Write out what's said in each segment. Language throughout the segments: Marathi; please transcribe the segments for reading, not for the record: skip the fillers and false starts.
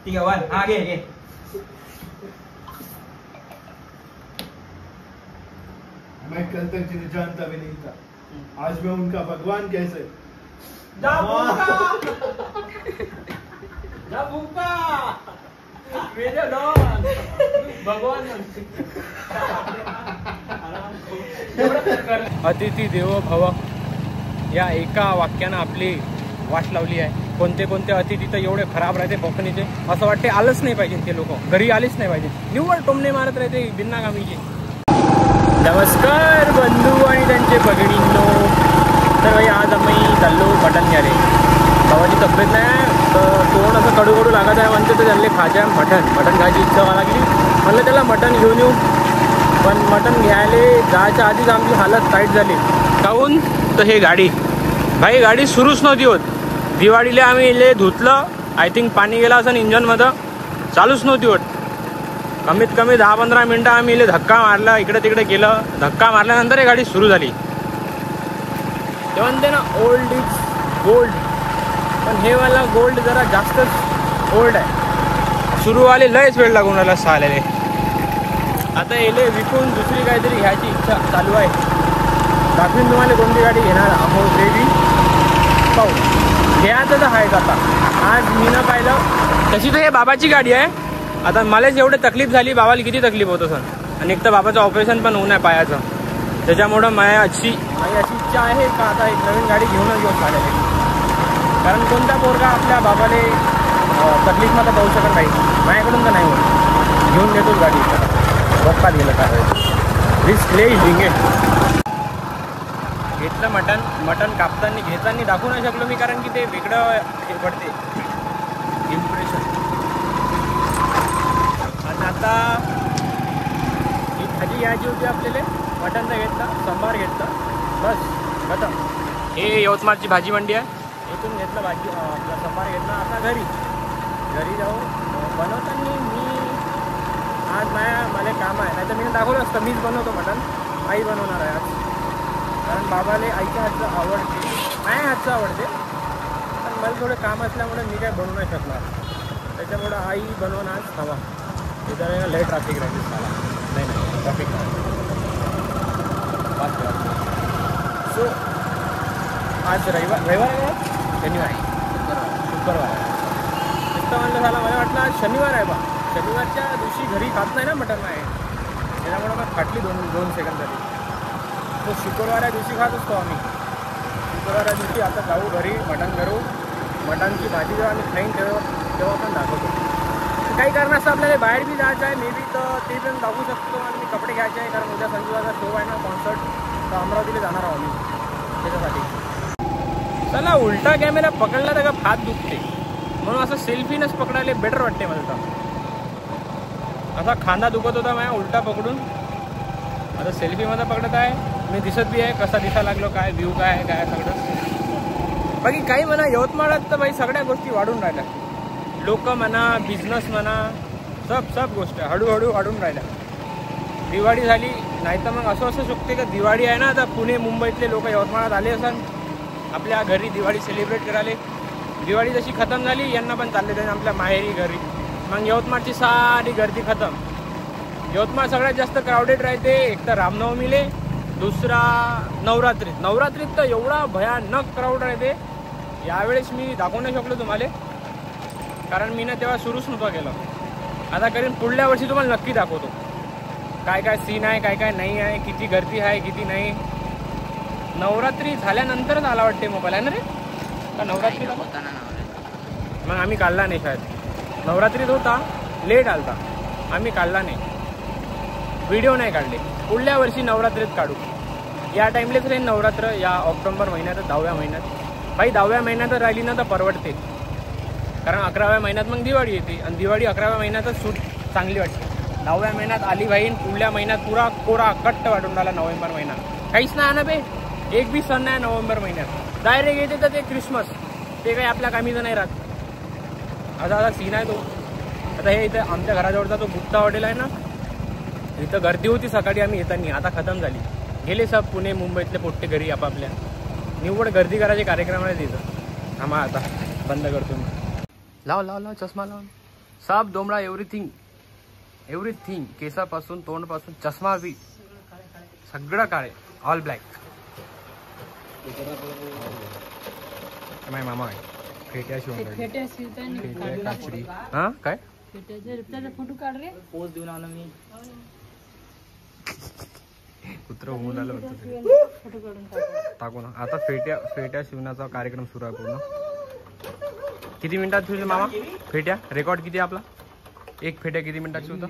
ठीक है वन आगे आगे। मैं कल तक जिन्हें जानता भी नहीं था, आज मैं उनका भगवान कैसे भगवान अतिथी देवो भव या एका वाक्यानं आपली वाट लावली आहे। कोणते कोणते अतिथी तर एवढे खराब राहते कोकणीचे, असं वाटते आलंच नाही पाहिजे ते लोक, घरी आलीच नाही पाहिजे, निव्वळ टोमणे मारत राहते बिनकामीचे। नमस्कार बंधू आणि त्यांचे भगिनींनो, तर भाई आज आम्ही चाललो मटण घ्यायला। भावाची तब्येत नाही तर तोंड असं कडू कडू लागत आहे म्हणते, तर त्यांना खायचं आहे मटण खायची इच्छा व्हायला लागली। म्हणलं त्याला मटण घेऊन येऊ, पण मटण घ्यायला जायच्या आधीच आमची हालत टाईट झाली। काहून तर हे गाडी भाई गाडी सुरूच नव्हती होत। दिवाळीला आम्ही इले धुतलं, आय थिंक पाणी गेलं असं इंजनमध्ये, चालूच नव्हती होत। कमीत कमी 10-15 मिनटं आम्ही इले धक्का मारला, इकडे तिकडे केलं, धक्का मारल्यानंतर ही गाडी सुरू झाली। ते म्हणते ना ओल्ड इज गोल्ड, पण हे वाला गोल्ड जरा जास्तच ओल्ड आहे। सुरूवाले लयच वेळ लागून राहिला सालेले। आता इले विकून दुसरी काहीतरी घ्यायची इच्छा चालू आहे। दाखवीन तुम्हाला कोणती गाडी घेणार आहोत देवी, पाहू घ्यायचं तर आहेच। आता आज मी न पाहिलं तशी तर हे बाबाची गाडी आहे। आता मलाच एवढी तकलीफ झाली, बाबाला किती तकलीफ होत असेल, आणि एक तर बाबाचं ऑपरेशन पण होऊन आहे पायाचं, त्याच्यामुळं माझी अशी इच्छा आहे का आता एक नवीन गाडी घेऊनच घेऊन चालेल। कारण कोणता पोरगा आपल्या बाबाले तकलीफमध्ये पाहू शकत नाही, माझ्याकडून तर नाही होत, घेऊन देतोच गाडी। बप्पात गेलं काय रिस्क ले लिंगे घेतलं मटण कापताना घेताना दाखवू नाही शकलो मी, कारण की ते वेगळं हे पडते इम्प्रेशन। आणि आता ही भाजी घ्यायची होती आपल्याला, मटणचं घेतलं, सांबार घेतलं, बस खतम। हे यवतमाळची भाजी मंडी आहे, इथून घेतलं भाजी आपला सांबार घेतला। आता घरी जाऊ बनवताना मी आज मला काम आहे, नाही तर मी दाखवलं असतं मीच बनवतो मटण, आई बनवणार आहे आज। कारण बाबाले आईच्या हातचं आवडते, माझ्या हातचं आवडते, पण मला थोडं काम असल्यामुळे मी काय बनवू नाही शकणार, त्याच्यामुळं आई बनवून आज हवा। इथं लय ट्रॅफिक राहते साला, नाही ट्रॅफिक सो आज रविवार आहे का शनिवार आहे, शुक्रवार आहे नुसतं म्हणलं झालं, मला वाटलं आज शनिवार आहे बा। शनिवारच्या दिवशी घरी खात नाही ना मटण आहे, त्याच्यामुळं मग फाटली दोन सेकंद झाली। तो शुक्रवाऱ्या दिवशी खात असतो आम्ही, शुक्रवाऱ्या दिवशी आता जाऊ घरी मटण करू, मटणची भाजी जेव्हा आम्ही खाईन तेव्हा पण दाखवतो। काही कारणास्तव आपल्याला बाहेर बी जायचं आहे मे बी, तर ते पण दाखवू शकतो। आणि मी कपडे घ्यायचे आहे, कारण उद्या संजूचा शो आहे ना कॉन्सर्ट, तर अमरावतीला जाणार आहोत मी त्याच्यासाठी। चला उलटा कॅमेरा पकडला तर का हात दुखते, म्हणून असं सेल्फीनच पकडायला बेटर वाटते मला। तर असा खांदा दुखत होता माझ्या उलटा पकडून, आता सेल्फीमध्ये पकडत आहे मी, दिसत बी आहे कसा दिसायला लागलो, काय व्ह्यू काय आहे काय सगळं। बाकी काही म्हणा, यवतमाळात तर बाई सगळ्या गोष्टी वाढून राहिल्या, लोक म्हणा, बिझनेस म्हणा, सब गोष्टी हळूहळू वाढून राहिल्या। दिवाळी झाली, नाही तर मग असं शकते का दिवाळी आहे ना, आता पुणे मुंबईतले लोक यवतमाळात आले असन आपल्या घरी दिवाळी सेलिब्रेट करायला। दिवाळी जशी खतम झाली, यांना पण चालले जाईल आपल्या माहेरी घरी, मग यवतमाळची सारी गर्दी खतम। यवतमाळ सगळ्यात जास्त क्राऊडेड राहते, एक तर रामनवमीले, दुसरा नवरात्रीत तर एवढा भयानक क्राऊड राहते। यावेळेस मी दाखवू नाही शकलो तुम्हाला, कारण मी ना तेव्हा सुरूच नव्हतं केलं। आता करीन पुढल्या वर्षी तुम्हाला नक्की दाखवतो काय काय सीन आहे, काय काय नाही आहे, किती गर्दी आहे किती नाही। नवरात्री झाल्यानंतरच आला वाटते मोबाईल आहे ना रे, का नवरात्री होता ना? मग आम्ही काढला नाही, शायद नवरात्रीत होता, लेट आलता, आम्ही काढला नाही, व्हिडिओ नाही काढले। पुढल्या वर्षी नवरात्रीत काढू, या टाईमलेच राहील नवरात्र, या ऑक्टोबर महिन्यात 10व्या महिन्यात। भाई 10व्या महिन्यात राहिली ना तर परवडते, कारण 11व्या महिन्यात मग दिवाळी येते, आणि दिवाळी 11व्या महिन्यातच सूट चांगली वाटते। 9व्या महिन्यात आली भाई, पुढल्या महिन्यात पुरा कोरा कट्ट वाटून राहिला। नोव्हेंबर महिना काहीच नाही ना बे, एक बी सण नाही नोव्हेंबर महिन्यात, डायरेक्ट येते तर ते क्रिसमस, ते काही आपल्या कामीचं नाही राहत। असा सीन आहे तो। आता हे इथं आमच्या घराजवळचा तो गुप्ता हॉटेल आहे ना, इथं गर्दी होती सकाळी आम्ही येताना, आता खतम झाली, गेले सब पुणे मुंबईतले पोट्टे घरी आपापल्या। निव्वळ गर्दी करायचे कार्यक्रम आहे तिथं। आम्हा आता बंद करतो मी, लाव चष्मा लाव, साप डोमडा एव्हरीथिंग एव्हरीथिंग, केसापासून तोंडपासून चष्मा बी सगळं काळे, ऑल ब्लॅक. मामा आहे फेट्या शिवून काचरी. हा काय फोटो काढ रे, पोज देऊन आलो मी. कुत्र होऊन आलं होतं फोटो काढून टाकू ना. आता फेट्या शिवण्याचा कार्यक्रम सुरू आहे पूर्ण. किती मिनिटात शिवले मामा फेट्या? रेकॉर्ड किती आपला? एक फेट्या किती मिनिटात शिवतो?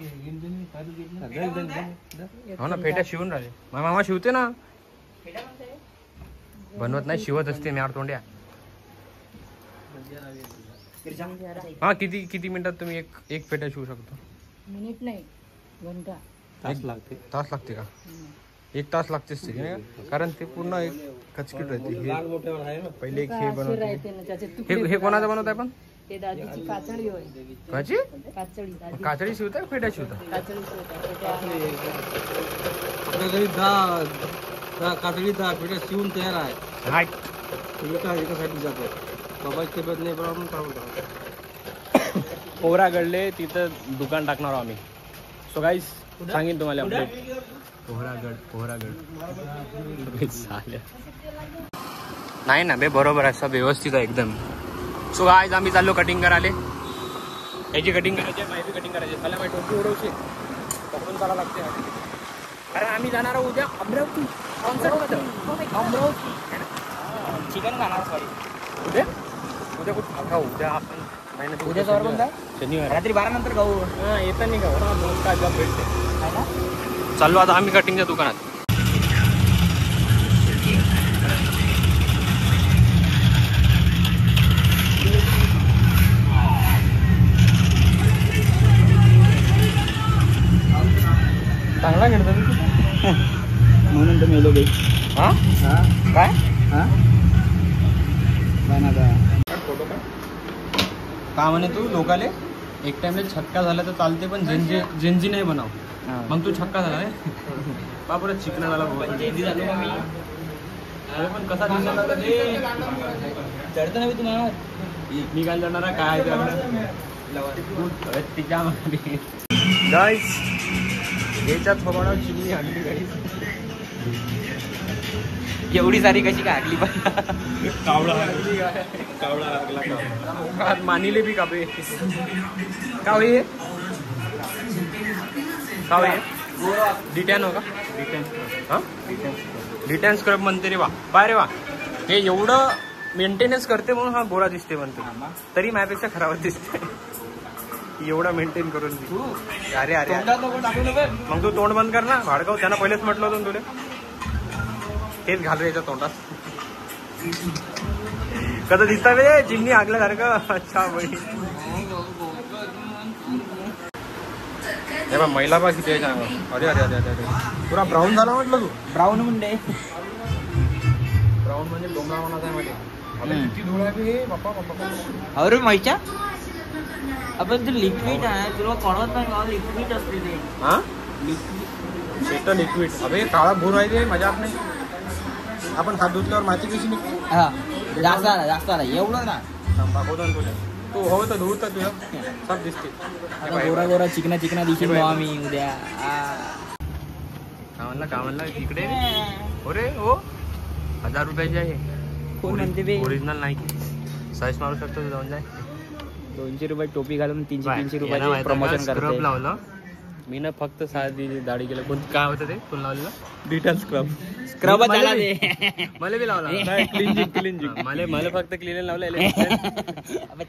हो ना, फेट्या शिवून राहिले मामा शिवते ना, बनवत नाही शिवत असते म्याड तोंड्या. हा किती मिनिटात तुम्ही एक फेट्या शिवू शकतो? मिनिट नाही, घंटा. तास लागते का? 1 तास लागतेच ते, कारण ते पूर्ण एक कचकीट राहते. पहिले एक हे बनवते. हे कोणाचं बनवत आहे पण? ते दादीची काचळी होय. काची काचळी काचळी शिवताय फेट्या शिवता? काचळी शिवतात. आपल्या घरी 10 कातडी 10 पेट्या शिवून तयार आहे. एकासाठी जातो बाबाची तब्येत नाही बरोबर चालू. पोहरागडले तिथं दुकान टाकणार आहोत आम्ही. सो गाईस सांगेन तुम्हाला अपडेट. पोहरागड नाही ना बे, बरोबर आहे, सब व्यवस्थित आहे एकदम. सो गाईस आम्ही चाललो कटिंग करायला. याची कटिंग करायची आहे, माहिती कटिंग करायची. मला माहिती टोपी उडवशी पकडून चाला लागते, कारण आम्ही जाणार आहोत उद्या अमरावती. अमरावती चिकन खाणार. सॉरी, उद्या कुठं खाऊ? उद्या आपण उद्या सॉरी कोणता? शनिवार रात्री 12 नंतर खाऊ. हा येता नाही खाऊ काय जॉब भेटते. चाललो आता आम्ही कटिंगच्या दुकानात. चांगला खेळतो म्हणून तर मेलो बाई. हा काय का म्हणे तू लोकाले एक टाइमला छक्का झाला तर चालते, पण जेंजी नाही बनाव. मग तू छक्का झाला रे बापरे, चिकना झाला जेंजी झालो मग मी. अरे पण कसा दिसला ते चढतो ना मी तुम्हाला. मी काय जाणार काय तिच्या गाईस याच्यात थोडा चिमणी आणली गाईस. एवढी सारी कशी काय हाकली पण. कावळा मानिले बी कापे का होई का होई डिटॅन हो का? डिटॅन स्क्रब म्हणते रे वा. पाय रे वा, हे एवढं मेंटेनन्स करते म्हणून हा गोरा दिसते म्हणते, तरी माझ्यापेक्षा खराबच दिसते. एवढा मेंटेन करून. अरे अरे मग तू तोंड बंद कर ना भाडकाव. त्यांना पहिलेच म्हटलं होतं तुला तेच घाल रे याच्या तोंडात. कसं दिसता बे चिमणी आगल्यासारखं. अच्छा बाई हे बा महिला बा किती आहे. अरे अरे अरे अरे पुरा ब्राऊन झाला म्हटलं तू. ब्राऊन म्हणजे ब्राऊन म्हणजे डोंगरा होणार आहे मध्ये. किती धूळ आहे बे बाप्पा बाप्पा. अरे माहिच्या आपण ते लिक्विड आहे, तुला कळत नाही लिक्विड असते ते. हा लिक्विड. अबे काळा भूर आहे ते मजा नाही. आपण हात धुतल्यावर माती कशी निघते. हा जास्त आला एवढं ना. दाखवतो तुला, तू हो तर धुत तुला सब दिसते. गोरा चिकना दिसेल आम्ही उद्या. का म्हणला इकडे अरे हो 1000 रुपयाची आहे. कोण म्हणते बे? ओरिजिनल नाही की साईज मारू शकतो जाऊन जाय. 200 रुपये टोपी घालून 300 रुपये प्रमोशन स्क्रब लावलं मी ना. फक्त साधी दाढी केलं. कोणतं काय होतं ते तुला लावलेलं? डिटॉल स्क्रब मला बी लावला. क्लिंजिंग मला फक्त क्लीन लावलं.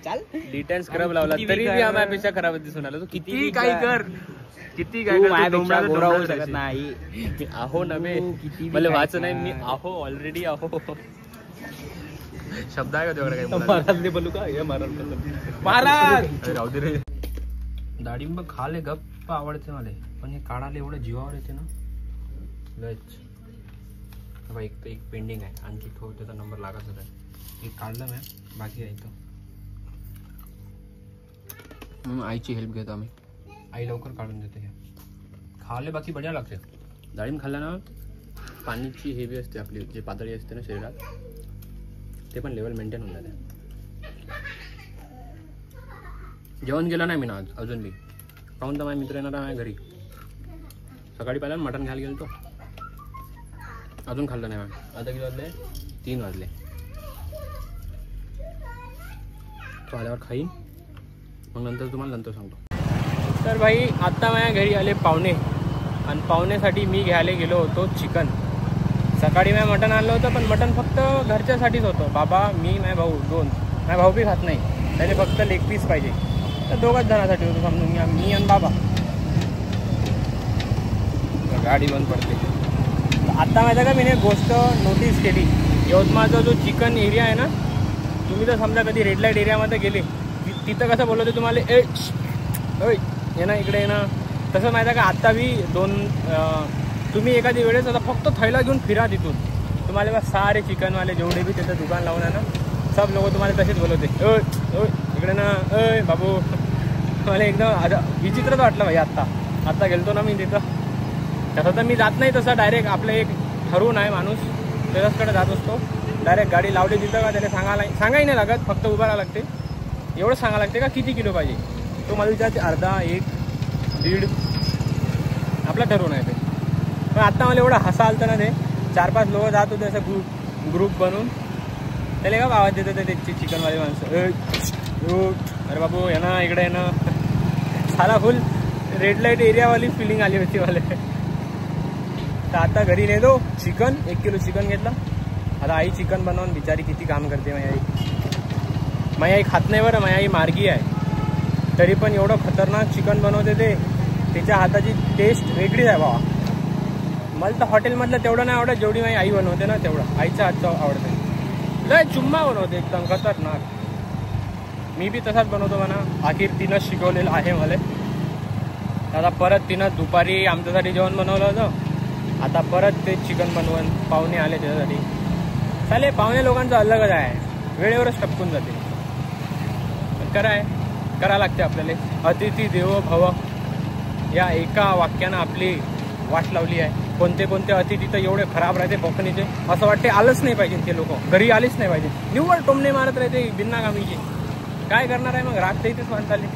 चाल डिटॉल स्क्रब लावला तरी बी माझ्यापेक्षा खराब दिसून आला. तू किती काय कर गोरा होऊ शकत नाही. आहो नव्हे मला वाच नाही. मी आहो ऑलरेडी आहो शब्द आहे का तुझ्याकडे काही? बोलू का महाराज राहू दे रे. डाळिंब खाले गप्प आवडते मला, पण हे काढायला एवढं जीवावर येते ना लच. एक पेंडिंग आहे आणखी त्याचा नंबर लागायचा आहे. एक काढलं मॅम, बाकी आहे इथं. आईची हेल्प घेतो आम्ही. आई लवकर काढून देते. हे खाले बाकी बढिया लागते. डाळिंब खाल्ला ना पाण्याची हे बी असते आपली जे पातळी असते ना शरीरात, ते पण लेवल मेंटेन होऊन जाते. जेवण केलं नाही मी ना आज अजून बी. पाहून तर माझ्या मित्र येणार आहे माझ्या घरी. सकाळी पहिला मटण घ्यायला गेलो तो, अजून खाल्लं नाही मॅम. आता किती वाजले? 3 वाजले. तो आल्यावर खाईन, मग नंतर तुम्हाला नंतर सांगतो. तर भाई आत्ता माझ्या घरी आले पाहुणे, आणि पाहुण्यासाठी मी घ्यायला गेलो होतो चिकन. सकाळी मी मटण आणलं होतं, पण मटण फक्त घरच्यासाठीच होतं. बाबा, मी, माझा भाऊ 2. माझा भाऊ बी खात नाही, त्याने फक्त लेग पीस पाहिजे. तर 2च जणांसाठी होतं समजून घ्या, मी आणि बाबा. गाडी बंद पडते. आत्ता माहिती का, मी एक गोष्ट नोटीस केली. यवतमाळचा जो चिकन एरिया आहे ना, तुम्ही तर समजा कधी रेड लाईट एरियामध्ये गेले, तिथं कसं बोलवते तुम्हाला, ये ना इकडे ये ना. तसं माहिती आहे का, आत्ता बी तुम्ही एखादी वेळेस आता फक्त थैला घेऊन फिरा तिथून, तुम्हाला बा सारे चिकनवाले जेवढे बी त्याचं दुकान लावून आहे ना, सब लोक तुम्हाला तसेच बोलवते, इकडे ना, बाबू. मला एकदम विचित्रच वाटलं भाई. आत्ता गेलतो ना मी तिथं. तसं तर मी जात नाही तसं डायरेक्ट, आपलं एक ठरवून आहे माणूस, त्याच्याकडे जात असतो. डायरेक्ट गाडी लावली तिथं का त्याला सांगाही नाही लागत, फक्त उभा राहावं लागते. एवढं सांगावं लागते का किती किलो पाहिजे. तो मला विचारते अर्धा, 1, 1.5, आपला ठरवून आहे ते. पण आत्ता मला एवढं हसा आलं ना, ते 4-5 लोक जात होते असं ग्रुप बनवून. त्याला का आवाज देत होते ते चिकनवाले माणसं, अरे बाबू ये ना इकडे ये ना. साला फुल रेड लाईट एरियावाली फिलिंग आली होती मला. तर आता घरी नेतो चिकन, 1 किलो चिकन घेतला. आता आई चिकन बनवून बिचारी किती काम करते. माझी आई खात नाही बरं, माझी आई मार्गी आहे, तरी पण एवढं खतरनाक चिकन बनवते ते. त्याच्या हाताची टेस्ट वेगळीच आहे बाबा. मला तर हॉटेलमधलं तेवढं नाही आवडत, जेवढी माझी आई बनवते ना तेवढं आईच्या हातचं आवडते. लय चुम्मा बनवते एकदम खतरनाक. मी बी तसाच बनवतो म्हणा. आखिर तिनं शिकवलेलं आहे मला. आता परत तिनं दुपारी आमच्यासाठी जेवण बनवलं होतं, आता परत ते चिकन बनवून पाहुणे आले त्याच्यासाठी. चालेल, पाहुणे लोकांचं अलगच आहे, वेळेवरच टपकून जाते. करा लागते आपल्याला. अतिथी देवो भव या एका वाक्यानं आपली वाट लावली आहे. कोणते अतिथी तर एवढे खराब राहते कोकणीचे, असं वाटते आलंच नाही पाहिजे ते लोक, घरी आलेच नाही पाहिजे. निव्वळ टोमणे मारत राहते बिना कामीचे. काय करणार आहे मग, राग तर इथेच माणसाले.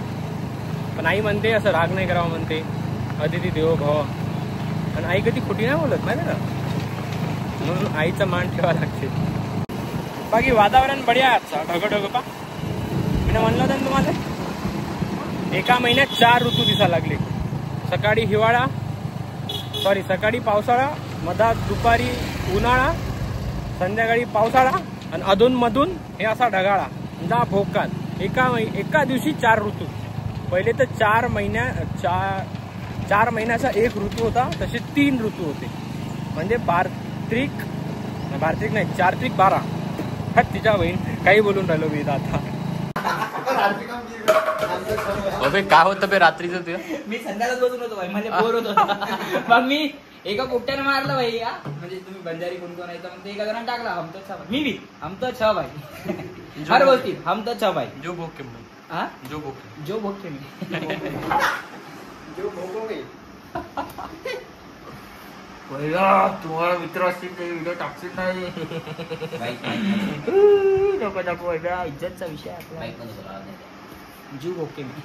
पण आई म्हणते असं राग नाही करावं म्हणते, अतिथी देवो भव. आणि आई कधी खोटी नाही बोलत माहिती ना, म्हणून आईचा मान ठेवावा लागते. बाकी वातावरण बढिया आहे आजचा, ढगढग पा. मी म्हणलं होतं ना तुम्हाला, एका महिन्यात 4 ऋतू दिसायला लागले. सकाळी पावसाळा, मधात दुपारी उन्हाळा, संध्याकाळी पावसाळा, आणि अधूनमधून हे असा ढगाळा जा भोकाल. एका दिवशी 4 ऋतू. पहिले तर 4 महिन्याचा 1 ऋतू होता, तसे 3 ऋतू होते. म्हणजे बार्त्रिक नाही, 4-3-12. तिच्या बहीण काही बोलून राहिलो मी आता. अबे काय होतं बे रात्रीचं ते. मी संध्याकाळच बसून होतो भाई, म्हणजे बोर होतो. मग मी एका पोट्याने मारलं भाई. म्हणजे तुम्ही बंजारी कोण आहे तर मग ते एका जणांना टाकला. हम तो 6 मी बी हम तो 6 भाई. हर गोष्टी हम तो 6 भाई. जो भोके तुम्हाला मित्र असतील ते व्हिडिओ टाकतील नाही. नको इज्जतचा विषय आपला. जीव भोके मी.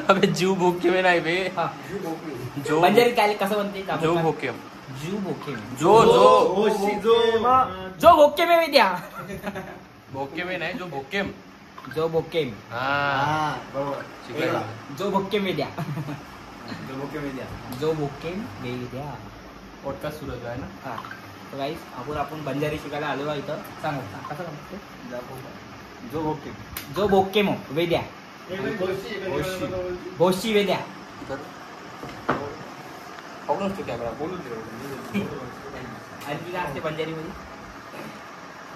अबे जीव भोके में नाही बे. जो बंजारी काय कसं म्हणते, जो भोके, जीव भोके में, जो भोके में द्या. भोके में नाही, जो भोकेम. जो भोके में. जो भोके में द्या. जो भोके में द्या. पॉडकास्ट सुरू आहे ना. हा, तर गाईस आपण बंजारी शिकायला आलो आहे इथं. सांगा कसं म्हणते. जो भोके मो वेद्या, भोशी वेद्या. आणखी काय असते बंजारी मध्ये.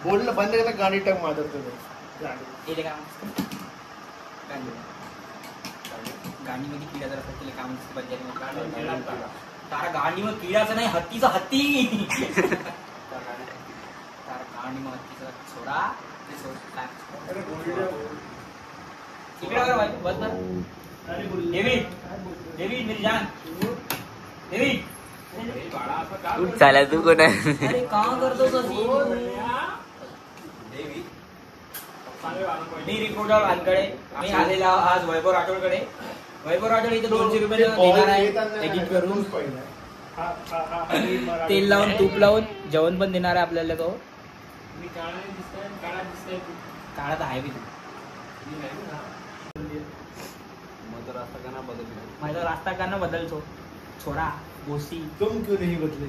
बोलणं बंद केलं, गाडी टाक मारतो. गाडीमध्ये किडा जर असं केलं काम बंजारी. तारा गाडीमध्ये किडाचं नाही, हत्तीचा हत्ती. तारा गाडीमध्ये हत्तीचा सोडा. बस ना डेविड मेरी जान. डेविड चाला तू कोण आहे. अरे कहाँ करतो मी रिपोर्टर वानकडे. मी आलेला आज वैभव राठोडकडे. वैभव राठोड इथे 200 रुपये देणार आहे एडिट करून. तेल लावून तूप लावून जेवण पण देणार आहे आपल्याला तो. काळा तर आहे बी तू. माझा रास्ता का ना बदलतो छोडा गोसी. तुम क्यों नहीं बदले?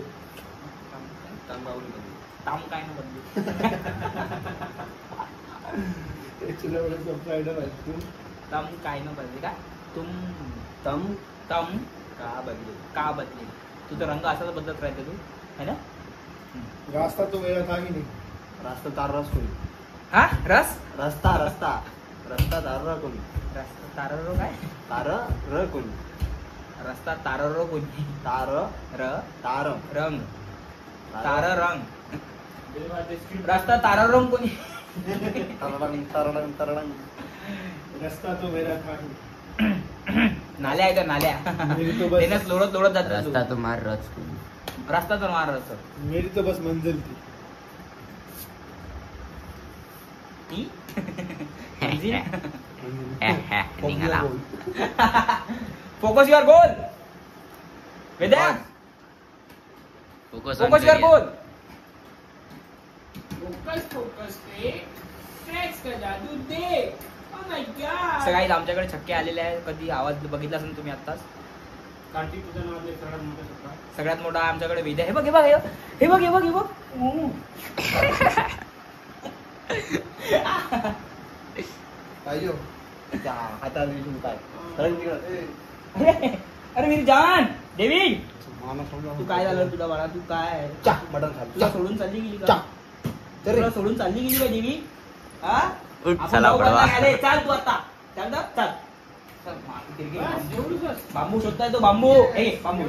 ताम काय ना बदलू. तम काय ना बदले का तुम तम तम का बदले. तुझा रंग असाच बदलत राहते तू है ना. रास्ता तो मेरा था ही नहीं. रास्ता तार कोणी. हा रस रस्ता रस्ता रस्ता तार कोणी. रस्ता ताररो काय तार र कोणी. रस्ता ताररो कोणी. तार र तार रंग तार रंग. रस्ता ताररंग कोणी. तरडंग तरडंग तरडंग. रास्ता तो मेरा था ही. नाल्या आहे का नाल्या. त्यानंच लोळत लोळत जात रास्ता तो मार रच कोणी. रस्ता तर मार रस. मेरी तो बस मंजिल थी. निघाला. Focus your goal. वेद्या फोकस फोकस युअर गोल. सगळ्यात आमच्याकडे छक्के आलेले आहेत. कधी आवाज बघितला असेल तुम्ही आत्ताच. सगळ्यात मोठा आमच्याकडे वेद्या. हे बघ हे बघ हे बघ हे बघ हे बघ. पाहिजे हातात काय अरे मेरी जान डेव्हिड तू काय झालं तुला बाळा. तू काय मटन खाल. तुला सोडून चालली गेली का. तुला सोडून चालली गेली का देवी. हा उठ, आपण चला, दोघं पळवा. आले. चाल तू आता चाल ना, चाल. चल, बांबू शोधताय तो बांबू. हे बांबू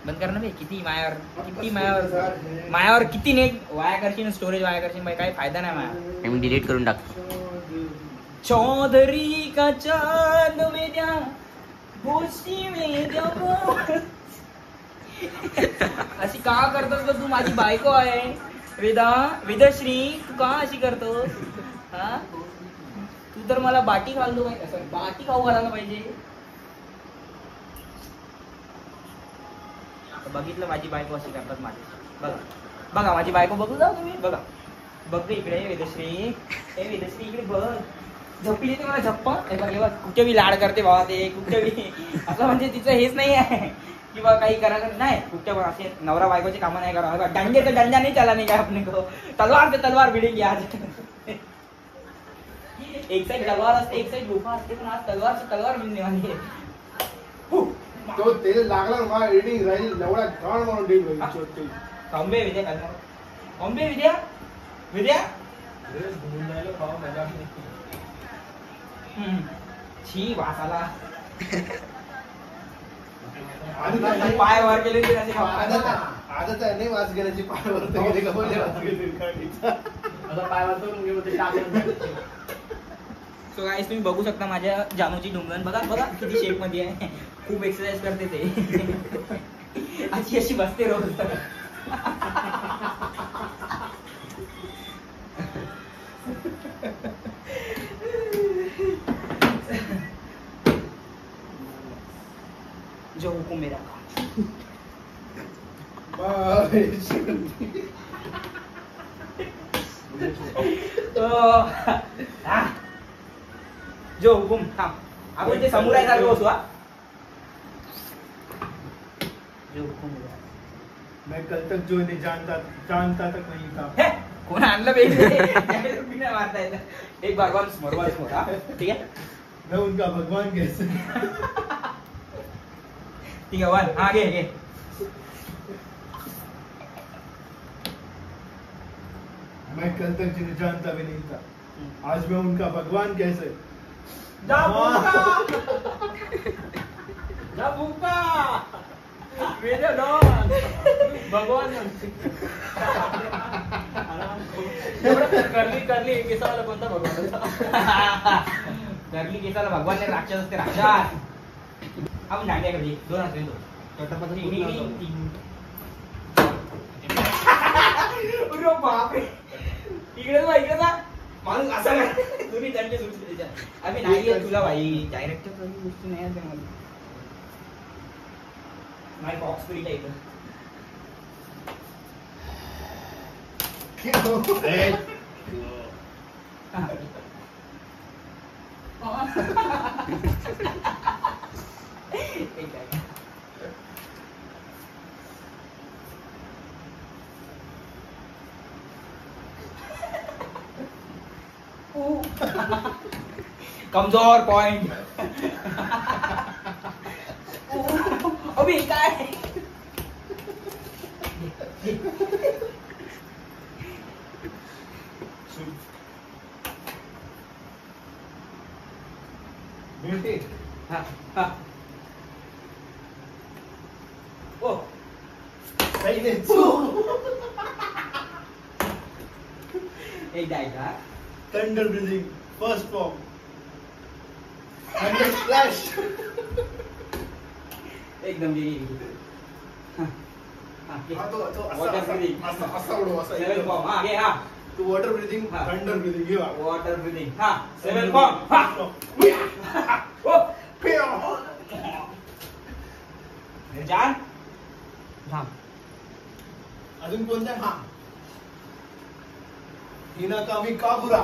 बंद कर ना बे. किती मायावर किती नेट वाया करशील. स्टोरेज वाया करशील. काही फायदा नाही माया. मी डिलीट करून टाकतो. चौधरी का चांद वेद्या गोष्टी वेद्या. अशी का करतोस ग तू. माझी बायको आहे वेदश्री. तू का अशी करतोस. हा तू तर मला बाटी घालतो. बाटी खाऊ घालायला पाहिजे. बघितलं माझी बायको अशी करतात माझी. बघा बघा माझी बायको बघू जाऊ तुम्ही. बघा बघ इकडे वेदश्री. हे वेदश्री इकडे बघ. झोपली ते मला झप्पा. हे बघ कुठे बी लाड करते बाबा ते. कुठे बी असं म्हणजे तिचं हेच नाही आहे किंवा काही करायचं नाही. कुठे पण असे नवरा बायकोची कामं नाही करा. डंडे तर डंडा नाही चला नाही काय अपने को. तलवार ते तलवार भिडेंगे आज. एक साइड तलवार असते एक साइड गुफा असते. पण आज तलवार मिळणे वाली. तो तेल लागला मला रेडिंग राहील एवढा घाण म्हणून देईल. थांबे विद्या काय थांबे विद्या विद्या. छी वासाला पाय वर गेले. आजच आहे नाही वास गेल्याची पाय वर गेले का बोलले वास गेले आता पाय वर करून घेऊ ते टाकून. सो गाईस तुम्ही बघू शकता माझ्या जानूची ढुंगण. बघा बघा किती शेप मध्ये आहे. खूप एक्सरसाइज करते ते. अशी अशी बसते रोज. जो हुकुम मेरा. जो हुकुम थांब. आपण ते समुराय सारखं बसू. हा जो हुकुम मेरा. मैं कल तक जो नहीं जानता तक नहीं था. कोण आणलं बेबी मारता येतं. एक भगवान स्मोर हा ठीक आहे. मैं उनका भगवान कैसे. ठीक है वन. हाँ घे घे. मैं कल तक जिन्हें जानता भी नहीं था. आज मैं उनका भगवान कैसे. जा भूका वेदे डॉन भगवान करली केसाला कोणता भगवान. करली केसाला भगवान नाही. राक्षस असते राक्षस. आपण दांड्या कधी दोन असते तो. बापरे इकडे जा इकडे जा माणूस असा काय तुम्ही त्यांचे सुटते त्याच्यात आम्ही नाही आहे तुला भाई डायरेक्टर गोष्टी नाही आहे त्यामध्ये माय बॉक्स फ्री टाईप कमजोर पॉइंट अभी काय हा हा ओ एक डायगा thunder breathing first form thunder splash एकदम सेवन फॉर्म हा घे हा तू वॉटर ब्रीदिंग हा. थंडर ब्रीदिंग घे वॉटर ब्रीदिंग हा सेवन फॉर्म हा ओ जान थांब अजून कोणत्या हा हिना कामी काबुरा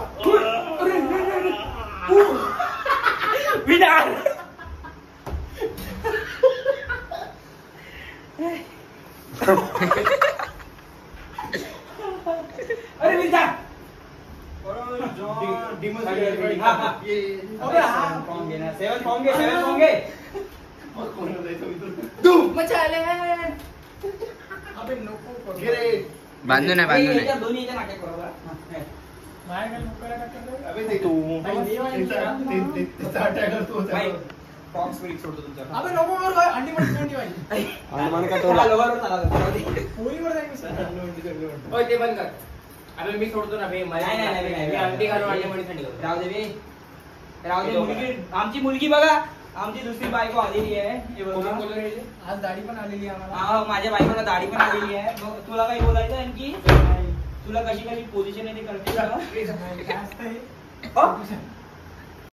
विनार अरे विनार सेवन फॉर्म घे बांधून नाही बांधून नाही दोन्ही नाटक बरोबर फॉर्म स्पिरिट सोडतो तुमचा ते बंद कर अबे मी सोडतो ना बे नाही अंडी घालून अंडी मध्ये थंडी राहू दे मुलगी आमची मुलगी बघा आमची दुसरी बायको आलेली आहे हे बघा. आज दाढी पण आलेली आहे आम्हाला हा माझ्या बायकोला दाढी पण आलेली आहे मग तुला काही बोलायचं आणखी तुला कशी कशी पोझिशन आहे ते करते का?